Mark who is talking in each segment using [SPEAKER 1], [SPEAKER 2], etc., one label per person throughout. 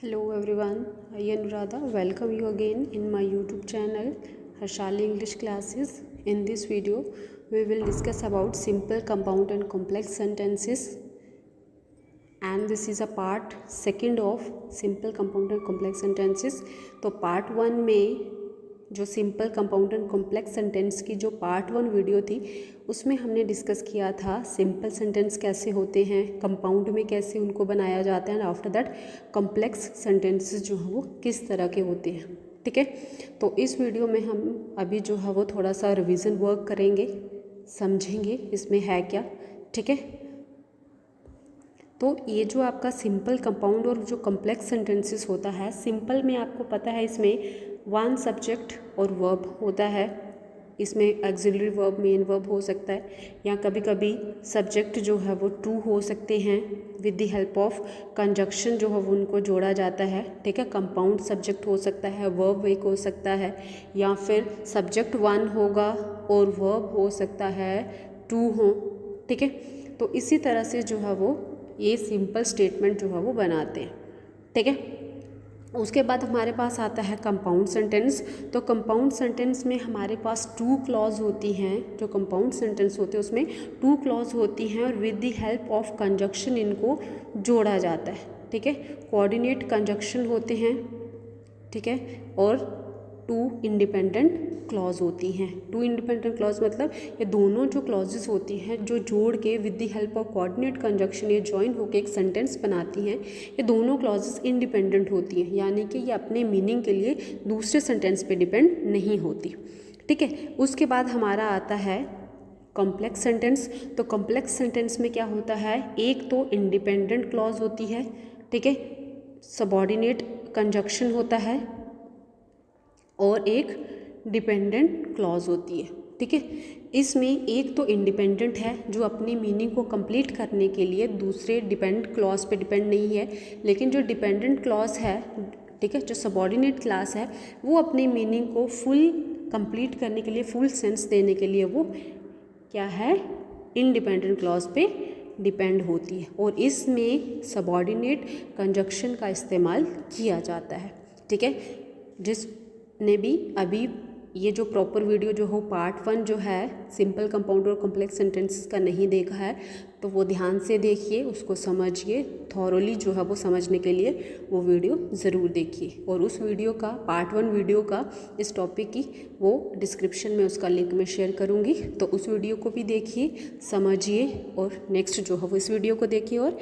[SPEAKER 1] Hello everyone, I Anuradha. Welcome you again in my YouTube channel Harshali English Classes. In this video, we will discuss about simple, compound and complex sentences. And this is a part second of simple, compound and complex sentences. तो part 1 में जो simple, compound and complex sentence की जो part 1 video थी उसमें हमने discuss किया था सिंपल सेंटेंस कैसे होते हैं, कंपाउंड में कैसे उनको बनाया जाता है and after that complex sentences जो है वो किस तरह के होते हैं। ठीक है, तो इस वीडियो में हम अभी जो है वो थोड़ा सा रिवीजन वर्क करेंगे, समझेंगे इसमें है क्या। ठीक है, तो ये जो आपका सिंपल, कंपाउंड और जो कॉम्प्लेक्स सेंटेंसेस होता है, सिंपल में आपको पता है इसमें वन सब्जेक्ट और वर्ब होता है, इसमें ऑक्सिलरी वर्ब, मेन वर्ब हो सकता है, या कभी कभी सब्जेक्ट जो है वो टू हो सकते हैं, with the help of conjunction जो है वो उनको जोड़ा जाता है। ठीक है, कंपाउंड सब्जेक्ट हो सकता है, वर्ब एक हो सकता है, या फिर सब्जेक्ट वन होगा और वर्ब हो सकता है टू हो। ठीक है, तो इसी तरह से जो है वो ये सिंपल स्टेटमेंट जो है वो बनाते हैं। ठीक है, उसके बाद हमारे पास आता है कंपाउंड सेंटेंस। तो कंपाउंड सेंटेंस में हमारे पास टू क्लॉज होती हैं। जो कंपाउंड सेंटेंस होते हैं उसमें टू क्लॉज होती हैं और with the help of conjunction इनको जोड़ा जाता है। ठीक है, कोऑर्डिनेट कंजक्शन होते हैं। ठीक है, और टू इंडिपेंडेंट क्लॉज होती हैं। टू इंडिपेंडेंट क्लॉज मतलब ये दोनों जो क्लॉजेस होती हैं जो जोड़ के with the help of coordinate conjunction ये ज्वाइन होकर एक सेंटेंस बनाती हैं, ये दोनों क्लॉजेस इंडिपेंडेंट होती हैं, यानी कि ये अपने मीनिंग के लिए दूसरे सेंटेंस पे डिपेंड नहीं होती। ठीक है, उसके बाद हमारा आता है कॉम्प्लेक्स सेंटेंस। तो कॉम्प्लेक्स सेंटेंस में क्या होता है, एक तो इंडिपेंडेंट क्लॉज होती है, ठीक है, सबऑर्डिनेट कंजक्शन होता है, और एक डिपेंडेंट क्लॉज होती है। ठीक है, इसमें एक तो इंडिपेंडेंट है जो अपनी मीनिंग को कंप्लीट करने के लिए दूसरे डिपेंडेंट क्लॉज पे डिपेंड नहीं है, लेकिन जो डिपेंडेंट क्लॉज है, ठीक है, जो सबऑर्डिनेट क्लास है, वो अपनी मीनिंग को फुल कंप्लीट करने के लिए, फुल सेंस देने के लिए वो क्या है, इंडिपेंडेंट क्लॉज पे डिपेंड होती है, और इसमें सबऑर्डिनेट कंजक्शन का इस्तेमाल किया जाता है। ठीक है, जिसने भी अभी ये जो प्रॉपर वीडियो जो हो पार्ट 1 जो है सिंपल, कंपाउंड और कॉम्प्लेक्स सेंटेंसेस का नहीं देखा है तो वो ध्यान से देखिए, उसको समझिए, थॉरोली जो है वो समझने के लिए वो वीडियो ज़रूर देखिए। और उस वीडियो का पार्ट 1 वीडियो का इस टॉपिक की वो डिस्क्रिप्शन में उसका लिंक मैं शेयर करूँगी, तो उस वीडियो को भी देखिए, समझिए, और नेक्स्ट जो है वो इस वीडियो को देखिए, और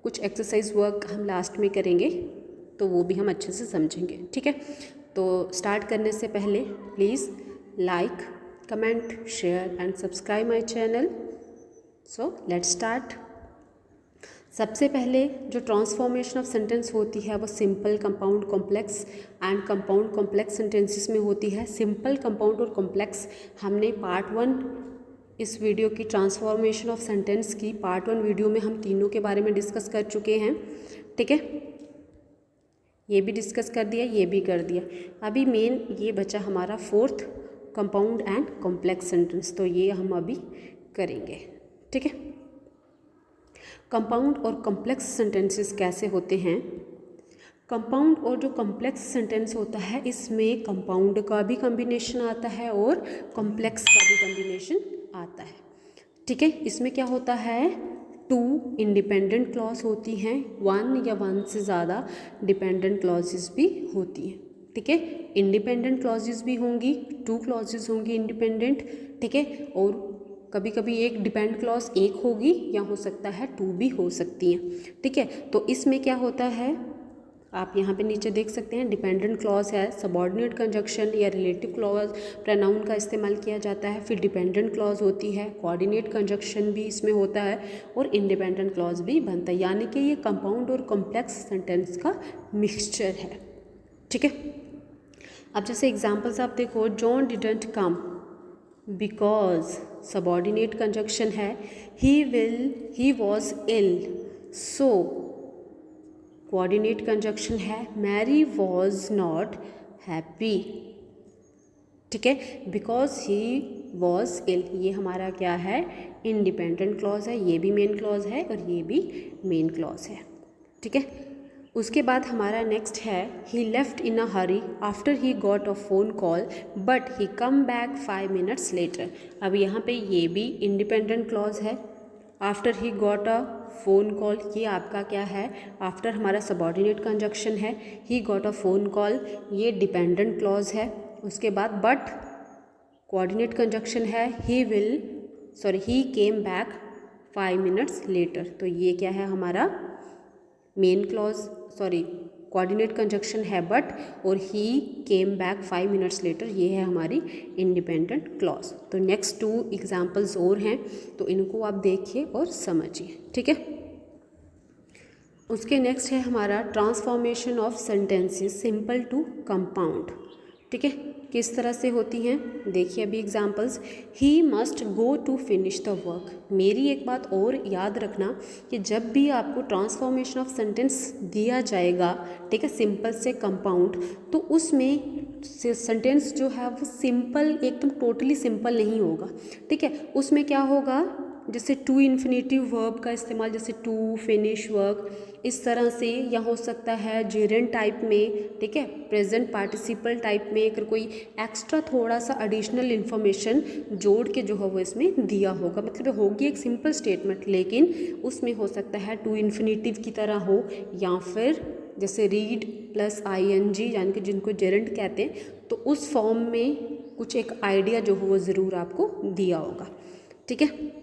[SPEAKER 1] कुछ एक्सरसाइज वर्क हम लास्ट में करेंगे तो वो भी हम अच्छे से समझेंगे। ठीक है, तो स्टार्ट करने से पहले please like, comment, share and subscribe my channel. So let's start. सबसे पहले जो ट्रांसफॉर्मेशन ऑफ सेंटेंस होती है वो simple, compound, complex and compound complex sentences में होती है। सिंपल, कंपाउंड और कॉम्प्लेक्स हमने पार्ट 1 इस वीडियो की ट्रांसफॉर्मेशन ऑफ सेंटेंस की पार्ट 1 वीडियो में हम तीनों के बारे में डिस्कस कर चुके हैं। ठीक है, ये भी डिस्कस कर दिया, ये भी कर दिया। अभी मेन ये बचा हमारा fourth, compound and complex sentence, तो ये हम अभी करेंगे। ठीक है, कंपाउंड और कॉम्प्लेक्स सेंटेंसेस कैसे होते हैं। कंपाउंड और जो कॉम्प्लेक्स सेंटेंस होता है इसमें कंपाउंड का भी कॉम्बिनेशन आता है और कॉम्प्लेक्स का भी कॉम्बिनेशन आता है। ठीक है, इसमें क्या होता है, टू इंडिपेंडेंट क्लॉज होती हैं, वन या वन से ज़्यादा डिपेंडेंट क्लॉजेस भी होती हैं। ठीक है, इंडिपेंडेंट क्लॉजेस भी होंगी, टू क्लॉजेस होंगी इंडिपेंडेंट। ठीक है, और कभी कभी एक डिपेंड क्लॉज एक होगी, या हो सकता है टू भी हो सकती हैं। ठीक है, तो इसमें क्या होता है, आप यहाँ पे नीचे देख सकते हैं, डिपेंडेंट क्लॉज है, सबऑर्डिनेट कंजक्शन या रिलेटिव क्लॉज प्रोनाउन का इस्तेमाल किया जाता है, फिर डिपेंडेंट क्लॉज होती है, कोऑर्डिनेट कंजक्शन भी इसमें होता है, और इंडिपेंडेंट क्लॉज भी बनता है, यानी कि ये कंपाउंड और कॉम्प्लेक्स सेंटेंस का मिक्सचर है। ठीक है, अब जैसे एग्जाम्पल्स आप देखो, John didn't come because subordinate conjunction है, he was ill, so coordinate conjunction है, मैरी वॉज नॉट हैप्पी। ठीक है, बिकॉज ही वॉज इल, ये हमारा क्या है, इंडिपेंडेंट क्लॉज है, ये भी मेन क्लॉज है और ये भी मेन क्लॉज है। ठीक है, उसके बाद हमारा नेक्स्ट है he left in a hurry after he got a phone call but he come back 5 minutes later. अब यहाँ पे ये भी इंडिपेंडेंट क्लॉज है। After he got a phone call, ये आपका क्या है, आफ्टर हमारा सबॉर्डिनेट कंजक्शन है। He got a phone call, ये डिपेंडेंट क्लॉज है। उसके बाद बट कोऑर्डिनेट कंजक्शन है। He came back 5 minutes later, तो ये क्या है हमारा मेन क्लॉज, कोऑर्डिनेट कंजक्शन है बट, और ही केम बैक 5 मिनट्स लेटर, ये है हमारी इंडिपेंडेंट क्लॉज। तो नेक्स्ट 2 एग्जाम्पल्स और हैं, तो इनको आप देखिए और समझिए, ठीक है। उसके नेक्स्ट है हमारा transformation of sentences simple to compound, ठीक है। किस तरह से होती हैं देखिए अभी examples. He must go to finish the work. मेरी एक बात और याद रखना कि जब भी आपको ट्रांसफॉर्मेशन ऑफ सेंटेंस दिया जाएगा, ठीक है, सिंपल से कंपाउंड, तो उसमें सेंटेंस जो है वो सिंपल एकदम टोटली सिंपल नहीं होगा, ठीक है। उसमें क्या होगा, जैसे टू इन्फिनेटिव वर्ब का इस्तेमाल, जैसे टू, फिनिश, वर्क, इस तरह से, या हो सकता है जेरेंट टाइप में, ठीक है, प्रेजेंट पार्टिसिपल टाइप में, अगर कोई एक्स्ट्रा थोड़ा सा एडिशनल इन्फॉर्मेशन जोड़ के जो है वो इसमें दिया होगा, मतलब होगी एक सिंपल स्टेटमेंट, लेकिन उसमें हो सकता है टू इन्फिनेटिव की तरह हो, या फिर जैसे रीड प्लस ING यानी कि जिनको जेरेंट कहते हैं, तो उस फॉर्म में कुछ एक आइडिया जो हो वो ज़रूर आपको दिया होगा, ठीक है।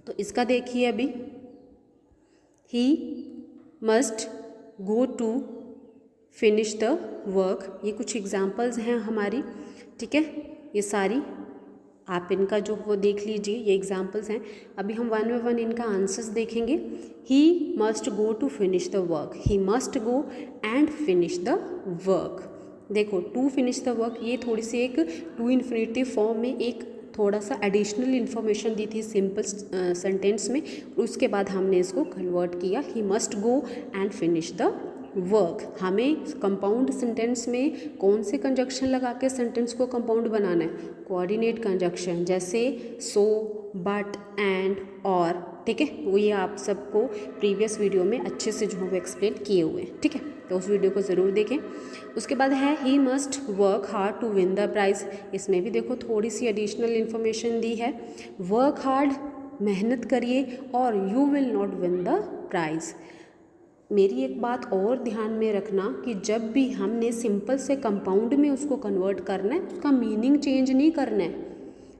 [SPEAKER 1] तो इसका देखिए अभी, he must go to finish the work, ये कुछ एग्जाम्पल्स हैं हमारी, ठीक है। ये सारी आप इनका जो वो देख लीजिए, ये एग्जाम्पल्स हैं। अभी हम 1 बाय 1 इनका आंसर्स देखेंगे। He must go to finish the work, he must go and finish the work. देखो टू फिनिश द वर्क, ये थोड़ी सी एक टू इन्फिनेटिव फॉर्म में एक थोड़ा सा एडिशनल इन्फॉर्मेशन दी थी सिंपल सेंटेंस में, उसके बाद हमने इसको कन्वर्ट किया, ही must go and finish the work. हमें कंपाउंड सेंटेंस में कौन से कंजक्शन लगा के सेंटेंस को कंपाउंड बनाना है, कोऑर्डिनेट कंजक्शन, जैसे सो, बट, एंड, और, ठीक है। वो ये आप सबको प्रीवियस वीडियो में अच्छे से जो है वो एक्सप्लेन किए हुए हैं, ठीक है, तो उस वीडियो को ज़रूर देखें। उसके बाद है he must work hard to win the prize. इसमें भी देखो थोड़ी सी एडिशनल इन्फॉर्मेशन दी है, वर्क हार्ड, मेहनत करिए, और you will not win the prize. मेरी एक बात और ध्यान में रखना कि जब भी हमने सिंपल से कंपाउंड में उसको कन्वर्ट करना है, उसका मीनिंग चेंज नहीं करना है,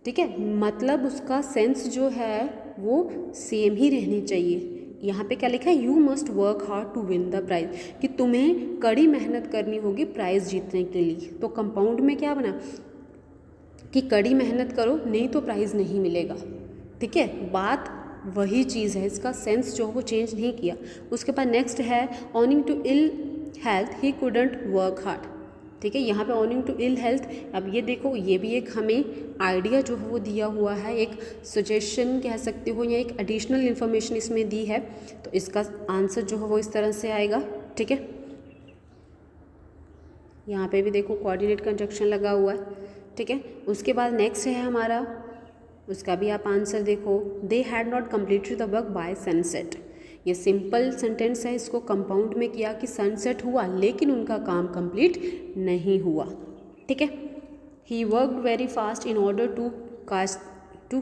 [SPEAKER 1] ठीक है, मतलब उसका सेंस जो है वो सेम ही रहनी चाहिए। यहाँ पे क्या लिखा है, you must work hard to win the prize, कि तुम्हें कड़ी मेहनत करनी होगी प्राइज़ जीतने के लिए। तो कंपाउंड में क्या बना कि कड़ी मेहनत करो, नहीं तो प्राइज़ नहीं मिलेगा, ठीक है, बात वही चीज़ है, इसका सेंस जो वो चेंज नहीं किया। उसके बाद नेक्स्ट है owing to ill health he couldn't work hard, ठीक है, यहाँ पे ऑनिंग टू इल हेल्थ। अब ये देखो, ये भी एक हमें आइडिया जो है वो दिया हुआ है, एक सजेशन कह सकते हो, या एक एडिशनल इन्फॉर्मेशन इसमें दी है, तो इसका आंसर जो है वो इस तरह से आएगा, ठीक है। यहाँ पे भी देखो कोऑर्डिनेट कंजक्शन लगा हुआ है, ठीक है। उसके बाद नेक्स्ट है हमारा, उसका भी आप आंसर देखो, they had not completed the work by sunset. ये सिंपल सेंटेंस है, इसको कंपाउंड में किया कि सनसेट हुआ लेकिन उनका काम कंप्लीट नहीं हुआ, ठीक है। He worked very fast in order to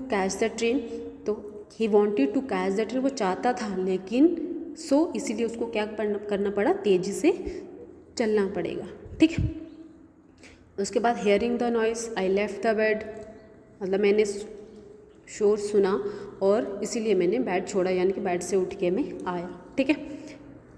[SPEAKER 1] catch the train, तो he wanted to catch the train, वो चाहता था लेकिन इसीलिए उसको क्या करना पड़ा, तेज़ी से चलना पड़ेगा, ठीक है। उसके बाद hearing the noise I left the bed, मतलब मैंने शोर सुना और इसीलिए मैंने बेड छोड़ा, यानी कि बेड से उठ के मैं आया, ठीक है।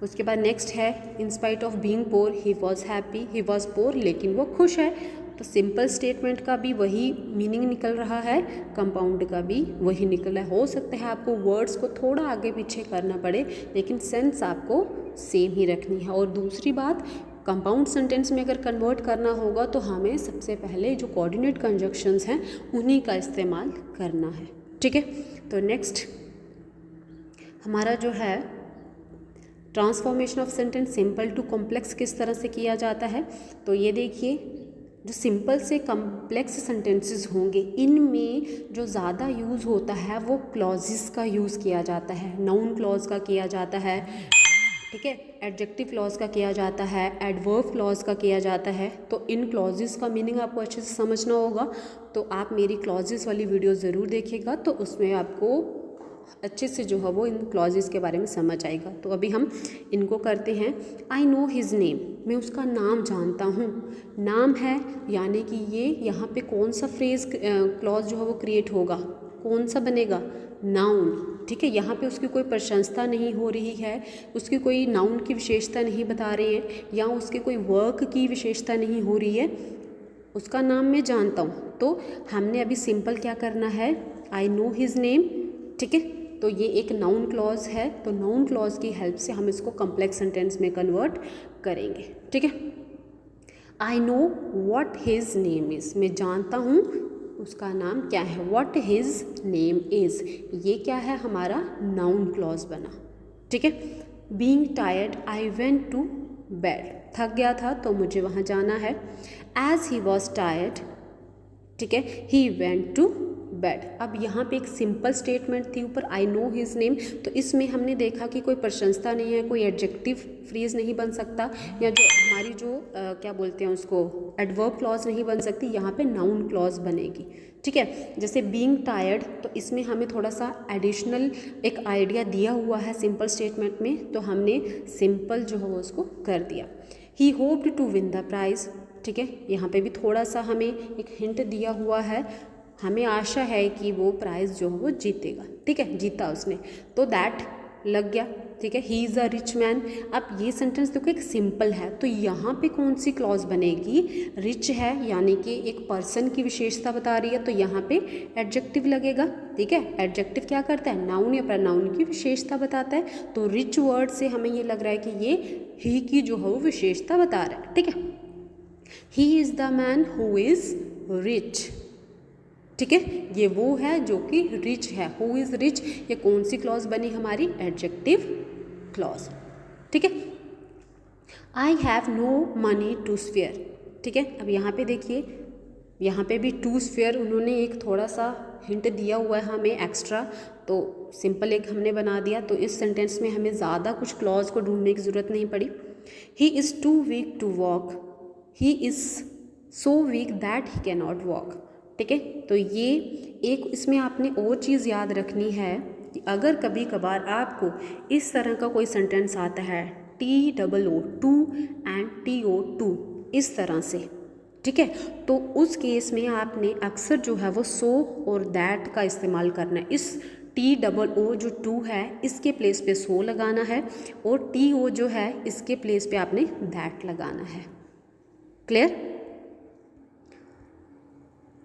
[SPEAKER 1] उसके बाद नेक्स्ट है in spite of being poor he was happy, he was poor, लेकिन वो खुश है। तो सिंपल स्टेटमेंट का भी वही मीनिंग निकल रहा है, कंपाउंड का भी वही निकल रहा है। हो सकता है आपको वर्ड्स को थोड़ा आगे पीछे करना पड़े, लेकिन सेंस आपको सेम ही रखनी है। और दूसरी बात, कंपाउंड सेंटेंस में अगर कन्वर्ट करना होगा तो हमें सबसे पहले जो कोऑर्डिनेट कंजक्शंस हैं उन्हीं का इस्तेमाल करना है, ठीक है। तो नेक्स्ट हमारा जो है transformation of sentence simple to complex किस तरह से किया जाता है, तो ये देखिए, जो सिंपल से कॉम्प्लेक्स सेंटेंसेस होंगे इनमें जो ज़्यादा यूज़ होता है वो क्लॉजेस का यूज़ किया जाता है, नाउन क्लॉज का किया जाता है, ठीक है। एडजेक्टिव क्लॉज का किया जाता है, एडवर्ब क्लॉज का किया जाता है। तो इन क्लॉजेस का मीनिंग आपको अच्छे से समझना होगा, तो आप मेरी क्लॉजेस वाली वीडियो ज़रूर देखिएगा, तो उसमें आपको अच्छे से जो है वो इन क्लॉजेस के बारे में समझ आएगा। तो अभी हम इनको करते हैं। आई नो हिज नेम, मैं उसका नाम जानता हूँ। नाम है यानी कि ये यहाँ पे कौन सा फ्रेज क्लॉज जो है वो क्रिएट होगा, कौन सा बनेगा, नाउन। ठीक है, यहाँ पे उसकी कोई प्रशंसा नहीं हो रही है, उसकी कोई नाउन की विशेषता नहीं बता रहे हैं, या उसके कोई वर्क की विशेषता नहीं हो रही है, उसका नाम मैं जानता हूँ। तो हमने अभी सिंपल क्या करना है, आई नो हिज नेम। ठीक है, तो ये एक नाउन क्लॉज है, तो नाउन क्लॉज की हेल्प से हम इसको कॉम्प्लेक्स सेंटेंस में कन्वर्ट करेंगे। ठीक है, I know what his name is, मैं जानता हूँ उसका नाम क्या है। व्हाट हिज नेम इज़, ये क्या है, हमारा नाउन क्लॉज बना। ठीक है, being tired I went to bed, थक गया था तो मुझे वहाँ जाना है। एज ही वॉज टायर्ड, ठीक है, ही वेंट टू बेड। अब यहाँ पे एक सिंपल स्टेटमेंट थी ऊपर, आई नो हिज नेम, तो इसमें हमने देखा कि कोई प्रशंसा नहीं है, कोई एडजेक्टिव फ्रेज नहीं बन सकता, या जो हमारी जो क्या बोलते हैं उसको, एडवर्ब क्लॉज नहीं बन सकती, यहाँ पे नाउन क्लॉज बनेगी। ठीक है, जैसे बीइंग टायर्ड, तो इसमें हमें थोड़ा सा एडिशनल एक आइडिया दिया हुआ है सिंपल स्टेटमेंट में, तो हमने सिंपल जो है उसको कर दिया। He hoped to win the prize, ठीक है, यहाँ पे भी थोड़ा सा हमें एक हिंट दिया हुआ है, हमें आशा है कि वो प्राइज़ जो है वो जीतेगा। ठीक है, जीता उसने, तो दैट लग गया। ठीक है, he is a rich man. अब ये सेंटेंस देखो एक सिंपल है, तो यहाँ पे कौन सी क्लॉज बनेगी, रिच है यानी कि एक पर्सन की विशेषता बता रही है, तो यहाँ पे एडजेक्टिव लगेगा। ठीक है, एडजेक्टिव क्या करता है, नाउन या प्रोनाउन की विशेषता बताता है, तो रिच वर्ड से हमें ये लग रहा है कि ये ही की जो है वो विशेषता बता रहा है। ठीक है, he is the man who is rich. ठीक है, ये वो है जो कि रिच है, हु इज़ रिच, ये कौन सी क्लॉज बनी हमारी, एडजेक्टिव क्लॉज। ठीक है, I have no money to spare. ठीक है, अब यहाँ पे देखिए, यहाँ पे भी टू स्पेयर उन्होंने एक थोड़ा सा हिंट दिया हुआ है हमें एक्स्ट्रा, तो सिंपल एक हमने बना दिया, तो इस सेंटेंस में हमें ज़्यादा कुछ क्लॉज को ढूंढने की ज़रूरत नहीं पड़ी। He is too weak to walk, he is so weak that he can not walk. ठीक है, तो ये एक इसमें आपने और चीज़ याद रखनी है कि अगर कभी कभार आपको इस तरह का कोई सेंटेंस आता है, TOO टू एंड TO2 इस तरह से, ठीक है, तो उस केस में आपने अक्सर जो है वो सो और दैट का इस्तेमाल करना है। इस TOO जो टू है इसके प्लेस पे सो लगाना है, और TO जो है इसके प्लेस पे आपने दैट लगाना है। क्लियर?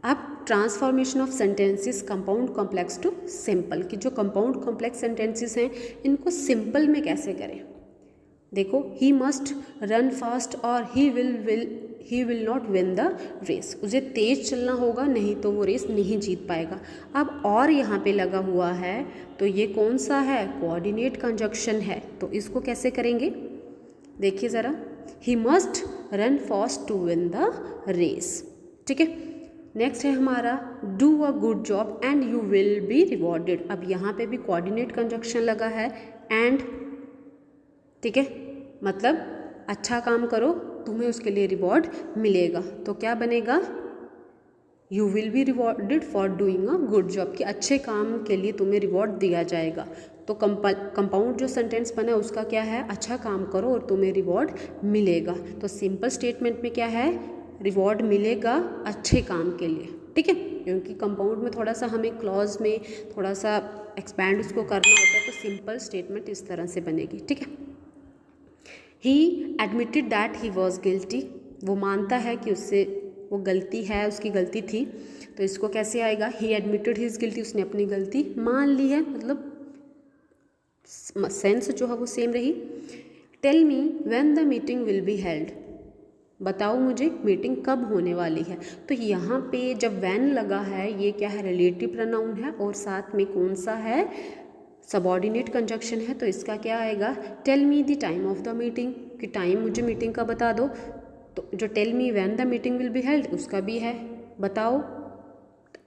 [SPEAKER 1] अब transformation of sentences compound complex to simple, कि जो कंपाउंड कॉम्प्लेक्स सेंटेंसेस हैं इनको सिंपल में कैसे करें। देखो, ही मस्ट रन फास्ट और he will not win the race, उसे तेज चलना होगा नहीं तो वो रेस नहीं जीत पाएगा। अब और यहाँ पे लगा हुआ है, तो ये कौन सा है, कोऑर्डिनेट कंजक्शन है, तो इसको कैसे करेंगे, देखिए ज़रा, he must run fast to win the race. ठीक है, नेक्स्ट है हमारा do a good job and you will be rewarded. अब यहाँ पे भी कोऑर्डिनेट कंजक्शन लगा है एंड, ठीक है, मतलब अच्छा काम करो तुम्हें उसके लिए रिवॉर्ड मिलेगा, तो क्या बनेगा, you will be rewarded for doing a good job, कि अच्छे काम के लिए तुम्हें रिवॉर्ड दिया जाएगा। तो कंपाउंड जो सेंटेंस बना है उसका क्या है, अच्छा काम करो और तुम्हें रिवॉर्ड मिलेगा। तो सिंपल स्टेटमेंट में क्या है, रिवॉर्ड मिलेगा अच्छे काम के लिए। ठीक है, क्योंकि कंपाउंड में थोड़ा सा हमें क्लॉज में थोड़ा सा एक्सपैंड उसको करना होता है, तो सिंपल स्टेटमेंट इस तरह से बनेगी। ठीक है, ही admitted that he was guilty, वो मानता है कि उससे वो गलती है, उसकी गलती थी, तो इसको कैसे आएगा, ही एडमिटेड हिज गिल्टी, उसने अपनी गलती मान ली है, मतलब सेंस जो है वो सेम रही। Tell me when the meeting will be held, बताओ मुझे मीटिंग कब होने वाली है। तो यहाँ पे जब वैन लगा है, ये क्या है, रिलेटिव प्रोनाउन है, और साथ में कौन सा है, सबऑर्डिनेट कंजक्शन है, तो इसका क्या आएगा, tell me the time of the meeting, कि टाइम मुझे मीटिंग का बता दो। तो जो tell me when the meeting will be held, उसका भी है, बताओ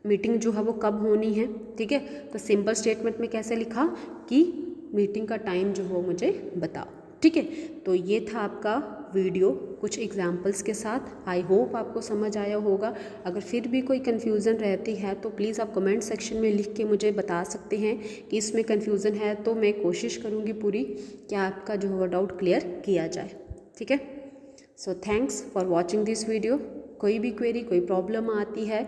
[SPEAKER 1] मीटिंग जो है वो कब होनी है। ठीक है, तो सिंपल स्टेटमेंट में कैसे लिखा कि मीटिंग का टाइम जो हो मुझे बताओ। ठीक है। तो ये था आपका वीडियो कुछ एग्जाम्पल्स के साथ। आई होप आपको समझ आया होगा। अगर फिर भी कोई कन्फ्यूज़न रहती है तो प्लीज़ आप कमेंट सेक्शन में लिख के मुझे बता सकते हैं कि इसमें कन्फ्यूज़न है, तो मैं कोशिश करूँगी पूरी कि आपका जो है डाउट क्लियर किया जाए। ठीक है। So thanks for watching this video. कोई भी क्वेरी, कोई प्रॉब्लम आती है,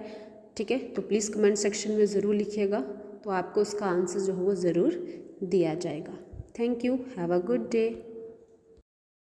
[SPEAKER 1] ठीक है, तो प्लीज़ कमेंट सेक्शन में ज़रूर लिखिएगा, तो आपको उसका आंसर जो है वो ज़रूर दिया जाएगा। Thank you. Have a good day.